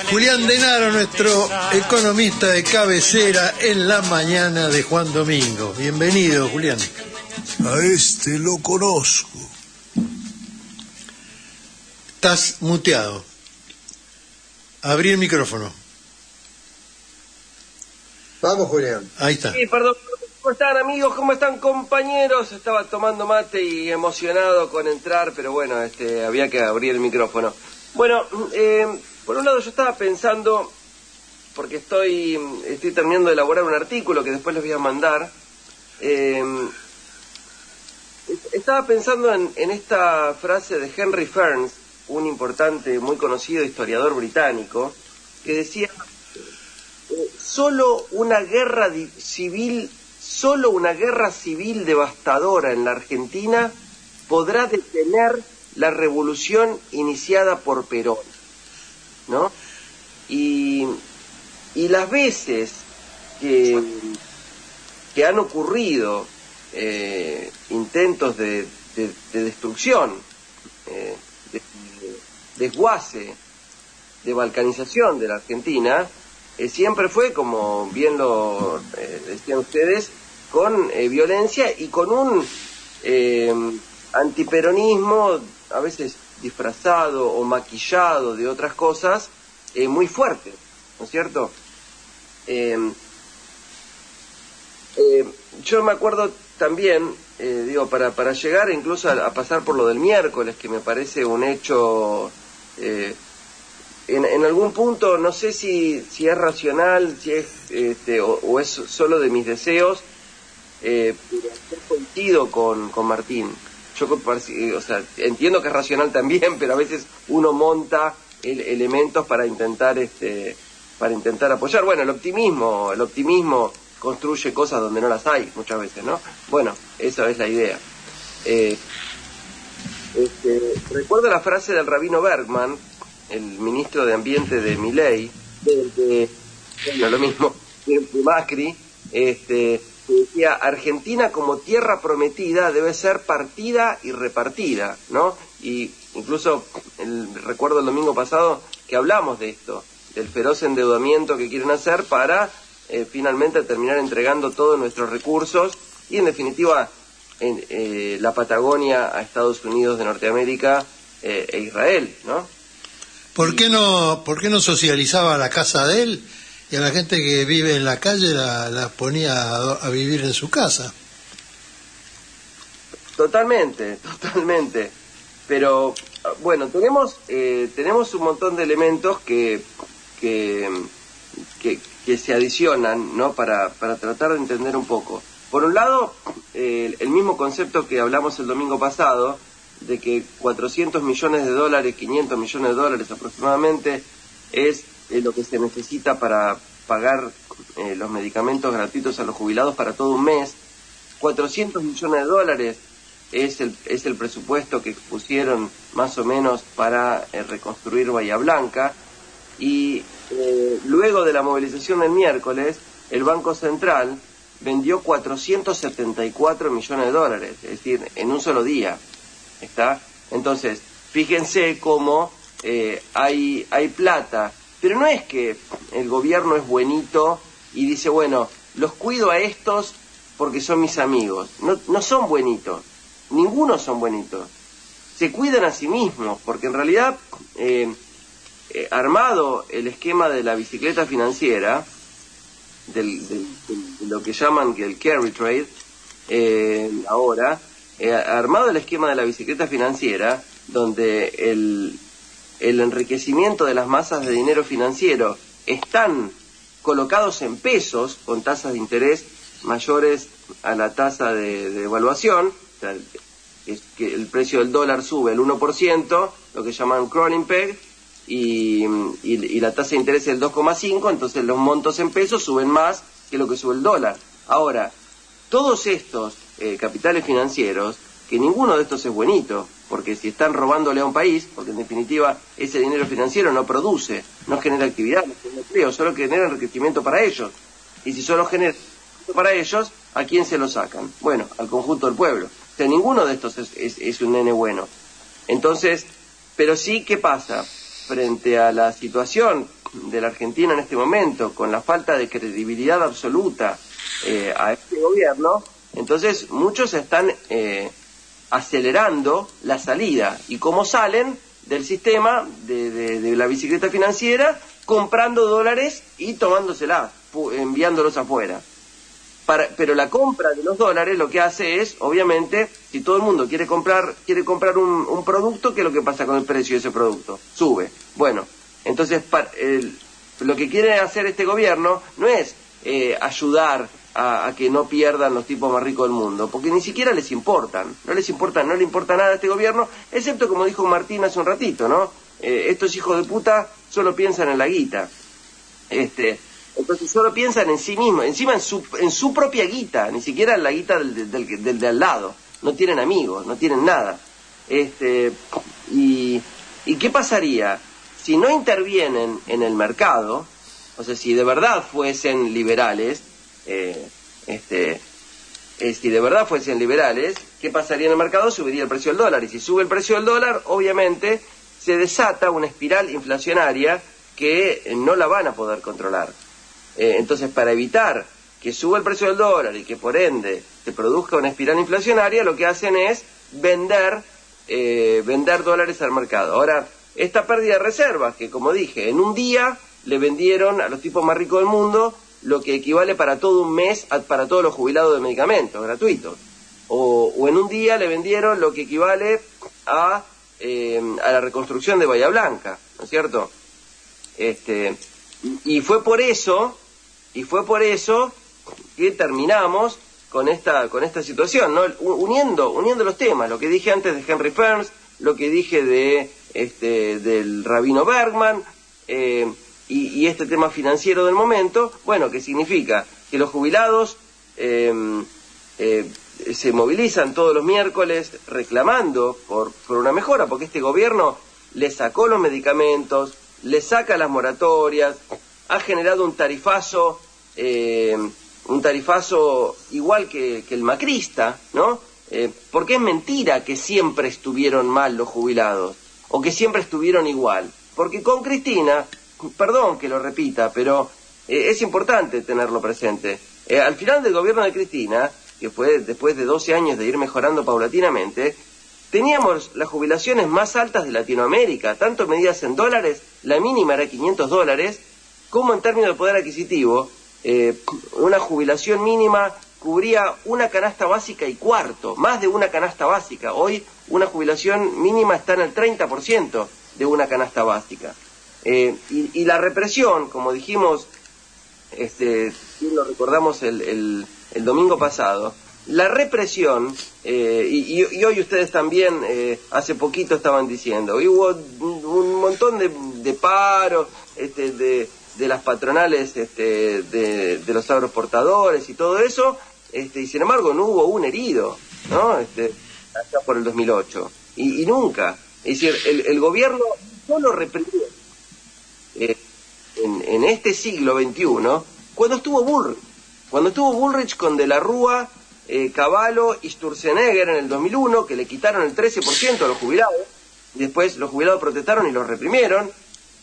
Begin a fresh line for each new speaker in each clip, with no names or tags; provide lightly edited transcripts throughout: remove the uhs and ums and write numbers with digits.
Julián Denaro, nuestro economista de cabecera en la mañana de Juan Domingo. Bienvenido, Julián.
A este lo conozco.
Estás muteado. Abrí el micrófono.
Vamos, Julián.
Ahí está.
Sí, perdón. ¿Cómo están, amigos? ¿Cómo están, compañeros? Estaba tomando mate y emocionado con entrar, pero bueno, había que abrir el micrófono. Bueno, por un lado yo estaba pensando, porque estoy terminando de elaborar un artículo que después les voy a mandar. Estaba pensando en esta frase de Henry Ferns, un importante, muy conocido historiador británico, que decía: solo una guerra civil devastadora en la Argentina podrá detener la revolución iniciada por Perón, ¿no? Y las veces que han ocurrido intentos de destrucción, de desguace, de balcanización de la Argentina, siempre fue, como bien lo decían ustedes, con violencia y con un antiperonismo a veces disfrazado o maquillado de otras cosas muy fuerte, ¿no es cierto? Yo me acuerdo también, para llegar incluso a pasar por lo del miércoles, que me parece un hecho, en algún punto, no sé si es racional, si es o es solo de mis deseos, pero coincido con Martín. Yo entiendo que es racional también, pero a veces uno monta elementos para intentar apoyar. Bueno, el optimismo construye cosas donde no las hay muchas veces, ¿no? Bueno, esa es la idea. Recuerdo la frase del rabino Bergman, el ministro de Ambiente de Milei, lo mismo, de Macri, que decía: Argentina como tierra prometida debe ser partida y repartida, ¿no? Y incluso recuerdo el domingo pasado que hablamos de esto, del feroz endeudamiento que quieren hacer para finalmente terminar entregando todos nuestros recursos y, en definitiva, la Patagonia a Estados Unidos de Norteamérica e Israel, ¿no?
¿Por qué no socializaba la casa de él y a la gente que vive en la calle la ponía a vivir en su casa? Totalmente. Pero bueno, tenemos un montón de elementos que se adicionan, ¿no? para tratar de entender un poco. Por un lado, el mismo concepto que hablamos el domingo pasado, de que 400 millones de dólares, 500 millones de dólares aproximadamente, es lo que se necesita para pagar los medicamentos gratuitos a los jubilados para todo un mes. 400 millones de dólares es el presupuesto que expusieron más o menos para reconstruir Bahía Blanca. Y luego de la movilización del miércoles, el Banco Central vendió 474 millones de dólares, es decir, en un solo día. ¿Está? Entonces, fíjense cómo hay plata, pero no es que el gobierno es buenito y dice: bueno, los cuido a estos porque son mis amigos. No son buenitos, ninguno son buenitos. Se cuidan a sí mismos, porque en realidad, armado el esquema de la bicicleta financiera, de lo que llaman el carry trade, ahora, armado el esquema de la bicicleta financiera, donde el enriquecimiento de las masas de dinero financiero están colocados en pesos con tasas de interés mayores a la tasa de devaluación, o sea, es que el precio del dólar sube el 1%, lo que llaman crawling peg, y la tasa de interés es el 2,5%, entonces los montos en pesos suben más que lo que sube el dólar. Ahora, todos estos capitales financieros, que ninguno de estos es buenito, porque si están robándole a un país, porque en definitiva ese dinero financiero no produce, no genera actividad, no genera empleo, solo genera enriquecimiento para ellos. Y si solo genera enriquecimiento para ellos, ¿a quién se lo sacan? Bueno, al conjunto del pueblo. O sea, ninguno de estos es un nene bueno. Entonces, pero sí, ¿qué pasa? Frente a la situación de la Argentina en este momento, con la falta de credibilidad absoluta a este gobierno, entonces muchos están acelerando la salida. ¿Y cómo salen del sistema de la bicicleta financiera? Comprando dólares y tomándoselas, enviándolos afuera. Pero la compra de los dólares lo que hace es, obviamente, si todo el mundo quiere comprar un producto, ¿qué es lo que pasa con el precio de ese producto? Sube. Bueno, entonces lo que quiere hacer este gobierno no es ayudar a que no pierdan los tipos más ricos del mundo, porque ni siquiera les importan, no le importa nada a este gobierno, excepto, como dijo Martín hace un ratito, ¿no? Estos hijos de puta solo piensan en la guita. Entonces solo piensan en sí mismos, encima en su propia guita, ni siquiera en la guita del de al lado. No tienen amigos, no tienen nada. ¿Y qué pasaría si no intervienen en el mercado? O sea, si de verdad fuesen liberales, si de verdad fuesen liberales, ¿qué pasaría en el mercado? Subiría el precio del dólar. Y si sube el precio del dólar, obviamente se desata una espiral inflacionaria que no la van a poder controlar. Entonces, para evitar que suba el precio del dólar y que por ende se produzca una espiral inflacionaria, lo que hacen es vender dólares al mercado. Ahora, esta pérdida de reservas, que como dije, en un día le vendieron a los tipos más ricos del mundo lo que equivale para todo un mes para todos los jubilados de medicamentos gratuitos. O en un día le vendieron lo que equivale a la reconstrucción de Bahía Blanca, ¿no es cierto? Y fue por eso que terminamos con esta situación, ¿no? Uniendo los temas, lo que dije antes de Henry Fern's, lo que dije del rabino Bergman, y este tema financiero del momento, bueno, que significa que los jubilados se movilizan todos los miércoles reclamando por una mejora, porque este gobierno les sacó los medicamentos, les saca las moratorias, ha generado un tarifazo igual que el macrista, ¿no? Porque es mentira que siempre estuvieron mal los jubilados, o que siempre estuvieron igual, porque con Cristina, perdón que lo repita, pero es importante tenerlo presente. Al final del gobierno de Cristina, que fue después de 12 años de ir mejorando paulatinamente, teníamos las jubilaciones más altas de Latinoamérica, tanto medidas en dólares, la mínima era $500, como en términos de poder adquisitivo, una jubilación mínima cubría una canasta básica y cuarto, más de una canasta básica. Hoy una jubilación mínima está en el 30% de una canasta básica. Y la represión, como dijimos, lo recordamos el domingo pasado, la represión, y hoy ustedes también hace poquito estaban diciendo, y hubo un montón de paros, de las patronales, de los agroexportadores y todo eso, y sin embargo no hubo un herido, ¿no? Allá por el 2008, y nunca. Es decir, el gobierno solo reprimió en este siglo XXI cuando estuvo Bullrich con De la Rúa, Cavallo y Sturzenegger en el 2001, que le quitaron el 13% a los jubilados, y después los jubilados protestaron y los reprimieron.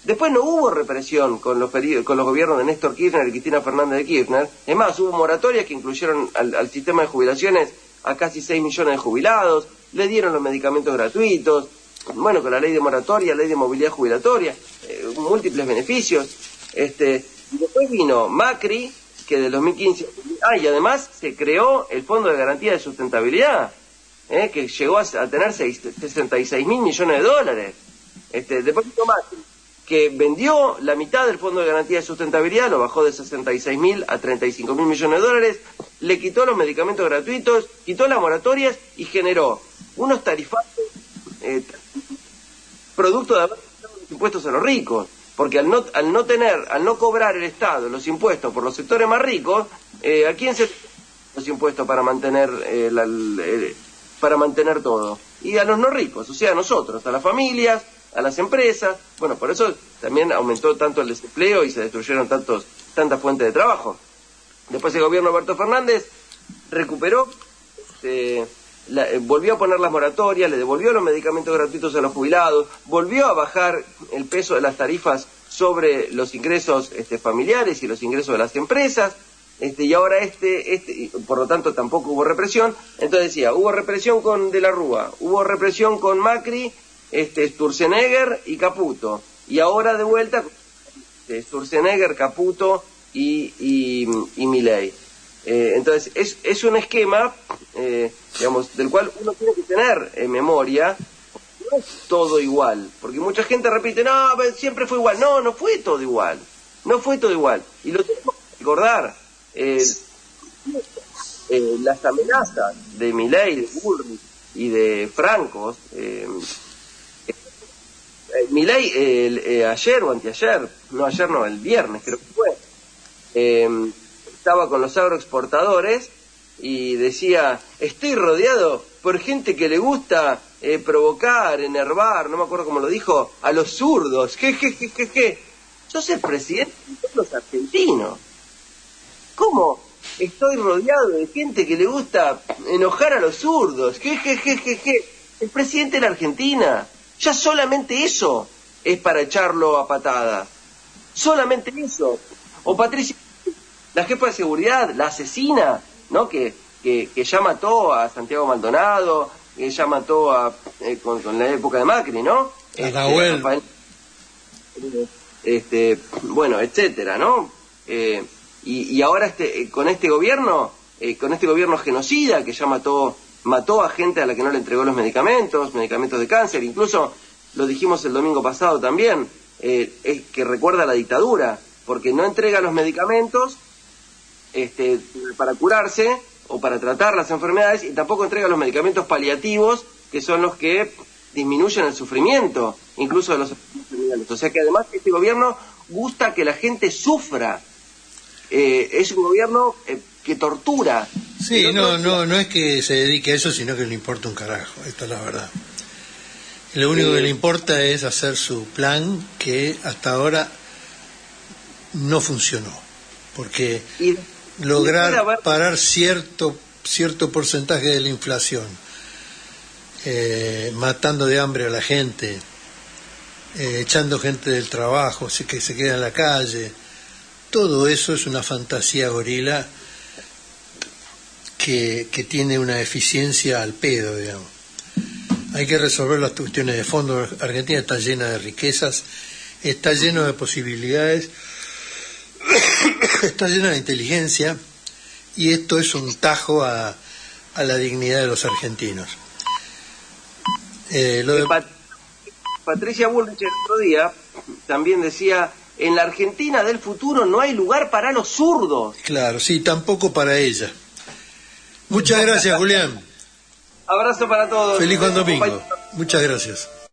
Después no hubo represión con los gobiernos de Néstor Kirchner y Cristina Fernández de Kirchner. Es más, hubo moratorias que incluyeron al sistema de jubilaciones a casi 6 millones de jubilados, le dieron los medicamentos gratuitos, bueno, con la ley de moratoria, ley de movilidad jubilatoria, múltiples beneficios. Y después vino Macri, que del 2015... y además se creó el Fondo de Garantía de Sustentabilidad, que llegó a tener 66 mil millones de dólares. Después vino Macri, que vendió la mitad del Fondo de Garantía de Sustentabilidad, lo bajó de 66.000 a 35.000 millones de dólares, le quitó los medicamentos gratuitos, quitó las moratorias y generó unos tarifazos producto de haber quitado los impuestos a los ricos, porque al no cobrar el Estado los impuestos por los sectores más ricos, ¿a quién se los impuestos para mantener todo? Y a los no ricos, o sea, a nosotros, a las familias, a las empresas. Bueno, por eso también aumentó tanto el desempleo y se destruyeron tantas fuentes de trabajo. Después el gobierno de Alberto Fernández recuperó, volvió a poner las moratorias, le devolvió los medicamentos gratuitos a los jubilados, volvió a bajar el peso de las tarifas sobre los ingresos familiares y los ingresos de las empresas, y ahora por lo tanto tampoco hubo represión. Entonces decía, hubo represión con De la Rúa, hubo represión con Macri, Sturzenegger y Caputo, y ahora de vuelta Sturzenegger, Caputo y Milei. Entonces es un esquema, digamos, del cual uno tiene que tener en memoria. No es todo igual, porque mucha gente repite, no, siempre fue igual. No, no fue todo igual, no fue todo igual, y lo tenemos que recordar. Las amenazas de Milei, de Bullrich y de Francos, Milei ayer o anteayer, el viernes creo que fue, estaba con los agroexportadores y decía, estoy rodeado por gente que le gusta provocar, enervar, no me acuerdo cómo lo dijo, a los zurdos, yo soy el presidente de todos los argentinos. ¿Cómo estoy rodeado de gente que le gusta enojar a los zurdos? El presidente de la Argentina. Ya solamente eso es para echarlo a patadas. Solamente eso. O Patricia, la jefa de seguridad, la asesina, ¿no? Que ya mató a Santiago Maldonado, que ya mató con la época de Macri, ¿no?
Rafael.
Bueno, etcétera, ¿no? Y ahora con este gobierno genocida que ya mató a gente a la que no le entregó los medicamentos de cáncer, incluso lo dijimos el domingo pasado también, es que recuerda la dictadura, porque no entrega los medicamentos para curarse o para tratar las enfermedades, y tampoco entrega los medicamentos paliativos, que son los que disminuyen el sufrimiento, incluso de los enfermedades. O sea que además este gobierno gusta que la gente sufra. Es un gobierno que tortura.
Sí, no es que se dedique a eso, sino que le importa un carajo, esta es la verdad. Lo único que le importa es hacer su plan, que hasta ahora no funcionó, porque lograr parar cierto porcentaje de la inflación, matando de hambre a la gente, echando gente del trabajo, que se queda en la calle, todo eso es una fantasía gorila que tiene una eficiencia al pedo, digamos. Hay que resolver las cuestiones de fondo. Argentina está llena de riquezas, está lleno de posibilidades, está llena de inteligencia, y esto es un tajo a la dignidad de los argentinos.
Patricia Bullrich el otro día también decía, en la Argentina del futuro no hay lugar para los zurdos.
Claro, sí, tampoco para ella. Muchas gracias, Julián.
Abrazo para todos.
Feliz Juan Domingo. Muchas gracias.